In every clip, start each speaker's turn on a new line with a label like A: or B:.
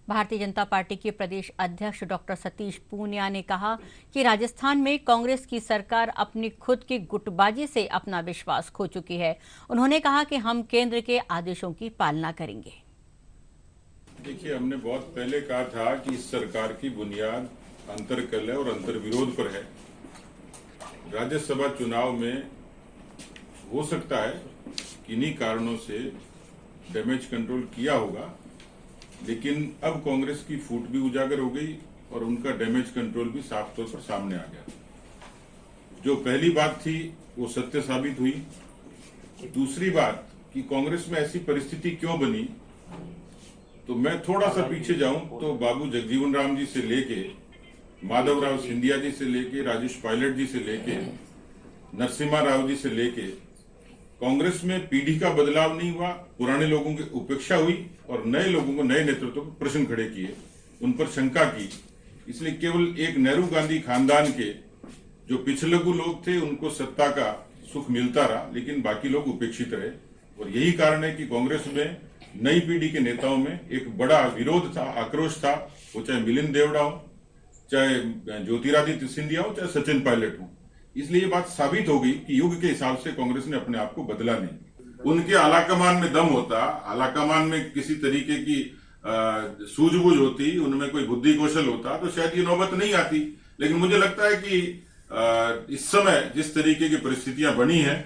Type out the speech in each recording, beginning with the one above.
A: Bharatiya Janata party के प्रदेश अध्यक्ष doctor Satish Poonia ने कहा कि राजस्थान में कांग्रेस की सरकार अपनी खुद की गुटबाजी से अपना विश्वास खो चुकी है। उन्होंने कहा कि हम केंद्र के आदेशों की पालना करेंगे।
B: देखिए, हमने बहुत पहले कहा था कि इस सरकार की बुनियाद अंतर्कलह और अंतर्विरोध पर है। राज्यसभा चुनाव में हो सकता है किन्हीं कारणों से डैमेज कंट्रोल किया होगा, लेकिन अब कांग्रेस की फूट भी उजागर हो गई और उनका डैमेज कंट्रोल भी साफ तौर पर सामने आ गया। जो पहली बात थी वो सत्य साबित हुई। दूसरी बात कि कांग्रेस में ऐसी परिस्थिति क्यों बनी, तो मैं थोड़ा सा पीछे जाऊं तो बाबू जगजीवन राम जी से लेके माधवराव सिंधिया जी से लेके राजेश पायलट जी से लेके नरसिम्हा राव जी से लेके कांग्रेस में पीढ़ी का बदलाव नहीं हुआ। पुराने लोगों की उपेक्षा हुई और नए लोगों को, नए नेतृत्व को प्रश्न खड़े किए, उन पर शंका की। इसलिए केवल एक नेहरू गांधी खानदान के जो पिछलगू लोग थे उनको सत्ता का सुख मिलता रहा, लेकिन बाकी लोग उपेक्षित रहे। और यही कारण है कि कांग्रेस में नई पीढ़ी के नेताओं में एक बड़ा विरोध था, आक्रोश था। वो चाहे मिलिंद देवड़ा हो, चाहे ज्योतिरादित्य सिंधिया हो, चाहे सचिन पायलट हो। इसलिए ये बात साबित हो गई कि युग के हिसाब से कांग्रेस ने अपने आप को बदला नहीं। उनके आलाकमान में दम होता, आलाकमान में किसी तरीके की सूझबूझ होती, उनमें कोई बुद्धि कौशल होता, तो शायद ये नौबत नहीं आती। लेकिन मुझे लगता है कि इस समय जिस तरीके की परिस्थितियां बनी हैं,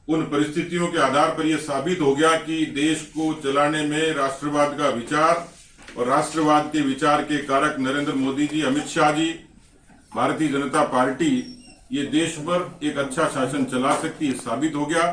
B: उन परिस्थितियों के आधार पर यह साबित हो गया कि देश को चलाने में राष्ट्रवाद का विचार और राष्ट्रवाद के विचार के कारक नरेंद्र मोदी जी, अमित शाह जी, भारतीय जनता पार्टी, ये देश पर एक अच्छा शासन चला सकती है, साबित हो गया।